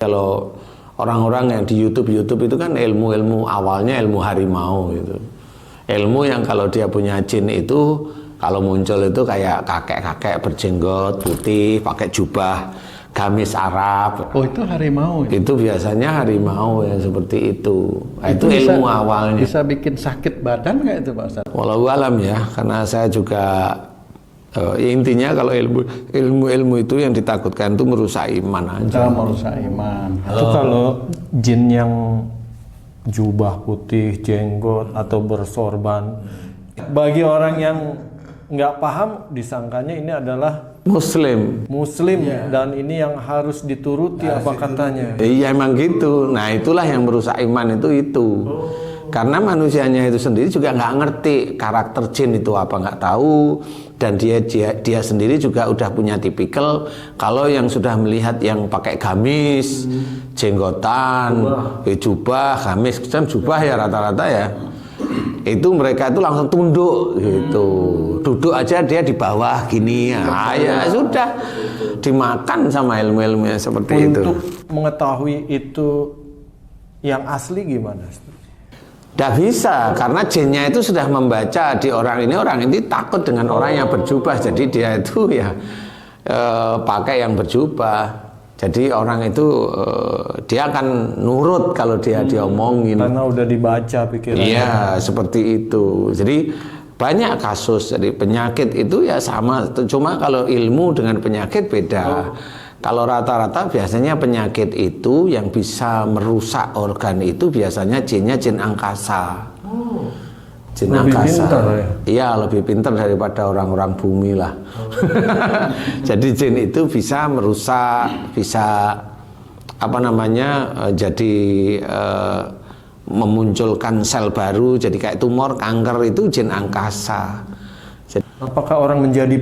Kalau orang-orang yang di YouTube itu kan ilmu awalnya ilmu harimau gitu. Ilmu yang kalau dia punya jin itu kalau muncul itu kayak kakek-kakek berjenggot putih, pakai jubah gamis Arab. Oh, itu harimau. Itu biasanya harimau yang seperti itu. Nah, itu bisa, ilmu awalnya. Bisa bikin sakit badan nggak itu Pak Ustaz? Wallahu alam ya, karena saya juga intinya kalau ilmu itu yang ditakutkan itu merusak iman aja. Merusak iman. Itu kalau jin yang jubah putih, jenggot atau bersorban, bagi orang yang nggak paham disangkanya ini adalah Muslim dan ini yang harus dituruti apa katanya. Iya emang gitu. Nah itulah yang merusak iman itu. Karena manusianya itu sendiri juga nggak ngerti karakter jin itu apa, nggak tahu, dan dia sendiri juga udah punya tipikal kalau yang sudah melihat yang pakai gamis, jenggotan, jubah, gamis, kan jubah ya rata-rata ya, itu mereka itu langsung tunduk gitu, duduk aja dia di bawah gini, ya sudah dimakan sama ilmu-ilmunya seperti itu. Untuk mengetahui itu yang asli gimana? Tidak bisa, karena jinnya itu sudah membaca di orang ini takut dengan orang yang berjubah, jadi dia itu ya pakai yang berjubah. Jadi orang itu dia akan nurut kalau dia diomongin. Karena udah dibaca pikirannya. Iya, seperti itu. Jadi banyak kasus, jadi penyakit itu ya sama, cuma kalau ilmu dengan penyakit beda. Kalau rata-rata biasanya penyakit itu yang bisa merusak organ itu biasanya jinnya jin angkasa. Jin lebih angkasa. Pintar, ya? Iya, lebih pintar daripada orang-orang bumi lah. Jadi jin itu bisa merusak, bisa jadi memunculkan sel baru, jadi kayak tumor, kanker, itu jin angkasa. Apakah orang menjadi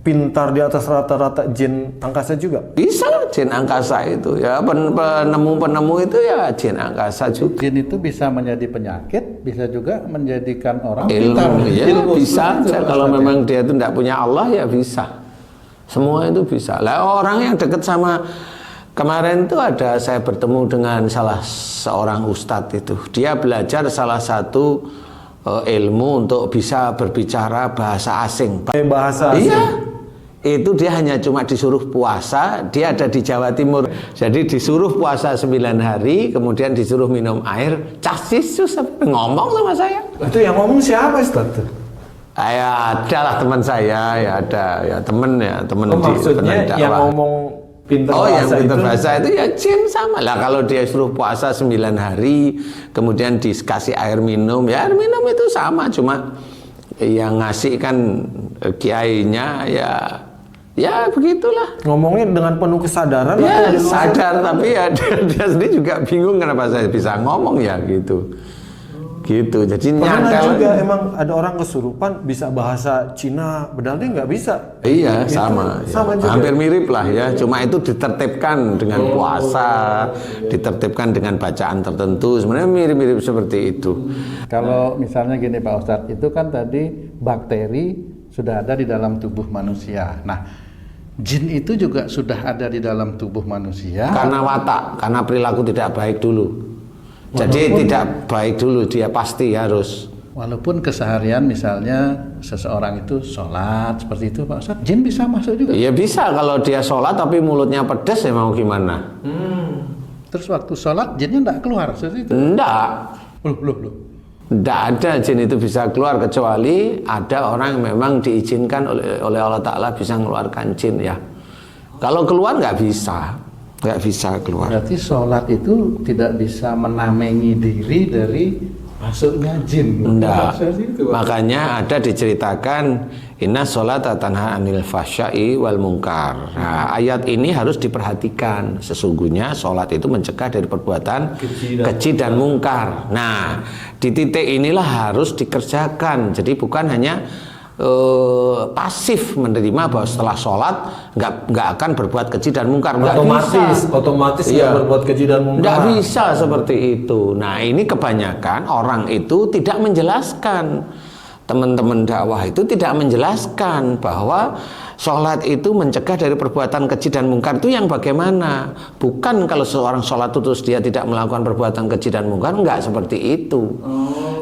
pintar di atas rata-rata jin angkasa juga? Bisa, jin angkasa itu ya, penemu-penemu itu ya jin angkasa juga. Jin itu bisa menjadi penyakit, bisa juga menjadikan orang ilmu, pintar. ya, bisa aja. Kalau memang dia itu tidak punya Allah ya bisa. Semua itu bisa. Lah orang yang dekat sama, kemarin itu ada saya bertemu dengan salah seorang ustadz itu. Dia belajar salah satu ilmu untuk bisa berbicara bahasa asing. Bahasa asing? Iya. Itu dia hanya cuma disuruh puasa, dia ada di Jawa Timur, jadi disuruh puasa 9 hari, kemudian disuruh minum air, casis ngomong sama saya. Itu yang ngomong siapa Ustaz? Ya adalah teman saya, ya ada ya teman di maksudnya yang ngomong pintar bahasa yang pintar itu? Bahasa itu ya jin sama lah. Kalau dia suruh puasa 9 hari, kemudian dikasih air minum, ya air minum itu sama, cuma yang ngasih kan kiainya ya begitulah. Ngomongnya dengan penuh kesadaran. Ya sadar, tapi ya dia sendiri juga bingung kenapa saya bisa ngomong ya gitu. Jadi nyantel juga. Emang ada orang kesurupan bisa bahasa Cina, padahal dia nggak bisa. Iya, itu sama juga. Hampir mirip lah ya, cuma itu ditertibkan dengan puasa, ditertibkan dengan bacaan tertentu, sebenarnya mirip-mirip seperti itu. Kalau misalnya gini Pak Ustadz, itu kan tadi bakteri sudah ada di dalam tubuh manusia. Nah, jin itu juga sudah ada di dalam tubuh manusia. Karena watak, karena perilaku tidak baik dulu. Jadi tidak baik dulu, dia pasti harus. Walaupun keseharian misalnya seseorang itu sholat seperti itu Pak Ustadz, jin bisa masuk juga? Iya bisa, kalau dia sholat tapi mulutnya pedas ya mau gimana? Terus waktu sholat jinnya enggak keluar seperti itu? Enggak. Loh. Tidak ada jin itu bisa keluar, kecuali ada orang yang memang diizinkan oleh Allah Ta'ala bisa mengeluarkan jin ya. Kalau keluar nggak bisa keluar. Berarti sholat itu tidak bisa menamengi diri dari masuknya jin. Enggak. Makanya ada diceritakan inna sholata tanha anil fahsya'i wal munkar. Nah, ayat ini harus diperhatikan. Sesungguhnya sholat itu mencegah dari perbuatan keji dan mungkar. Nah, di titik inilah harus dikerjakan. Jadi bukan hanya pasif menerima bahwa setelah sholat nggak akan berbuat keji dan mungkar. Otomatis nggak berbuat keji dan mungkar. Nggak bisa seperti itu. Nah ini kebanyakan orang itu tidak menjelaskan teman-teman dakwah itu tidak menjelaskan bahwa sholat itu mencegah dari perbuatan keji dan mungkar. Itu yang bagaimana? Bukan kalau seorang sholat itu terus dia tidak melakukan perbuatan keji dan mungkar, enggak seperti itu.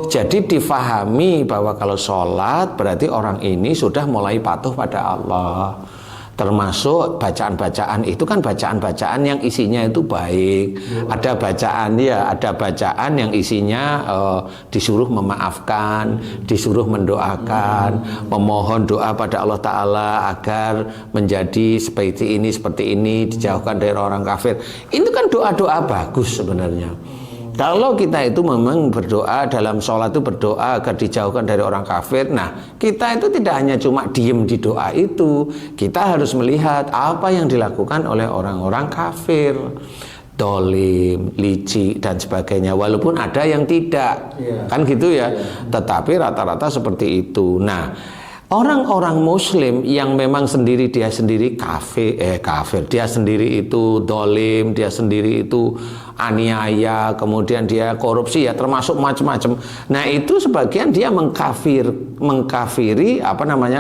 Jadi difahami bahwa kalau sholat berarti orang ini sudah mulai patuh pada Allah. Termasuk bacaan-bacaan itu kan bacaan-bacaan yang isinya itu baik. Ada bacaan yang isinya disuruh memaafkan, disuruh mendoakan, memohon doa pada Allah Ta'ala agar menjadi seperti ini, dijauhkan dari orang kafir. Itu kan doa-doa bagus sebenarnya. Kalau kita itu memang berdoa dalam sholat itu berdoa agar dijauhkan dari orang kafir, nah kita itu tidak hanya cuma diem di doa itu, kita harus melihat apa yang dilakukan oleh orang-orang kafir, dolim, licik dan sebagainya. Walaupun ada yang tidak, kan gitu ya. Tetapi rata-rata seperti itu. Nah, orang-orang Muslim yang memang dia sendiri kafir, dia sendiri itu dolim, dia sendiri itu aniaya, kemudian dia korupsi, ya termasuk macam-macam. Nah itu sebagian dia mengkafiri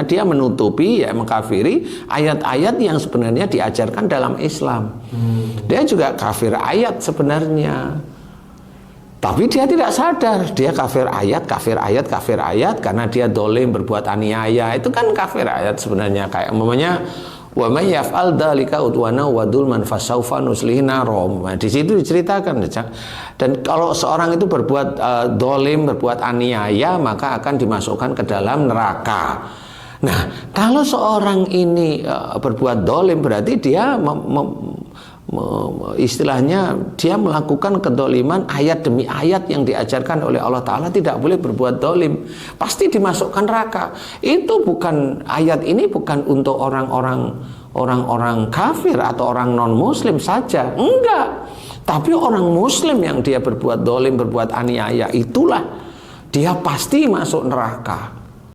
dia menutupi, ya mengkafiri ayat-ayat yang sebenarnya diajarkan dalam Islam. Dia juga kafir ayat sebenarnya. Tapi dia tidak sadar, dia kafir ayat karena dia dolim, berbuat aniaya. Itu kan kafir ayat sebenarnya. Kayak umpamanya wa may yaf'al dzalika udwana wa dzulman fasaufa nuslihi narom. Nah, di situ diceritakan, dan kalau seorang itu berbuat dolim, berbuat aniaya, maka akan dimasukkan ke dalam neraka. Nah, kalau seorang ini berbuat dolim, berarti dia istilahnya dia melakukan kedoliman ayat demi ayat yang diajarkan oleh Allah Ta'ala. Tidak boleh berbuat dolim, pasti dimasukkan neraka. Itu bukan, ayat ini bukan untuk orang-orang kafir atau orang non muslim saja, enggak, tapi orang muslim yang dia berbuat dolim, berbuat aniaya, itulah dia pasti masuk neraka.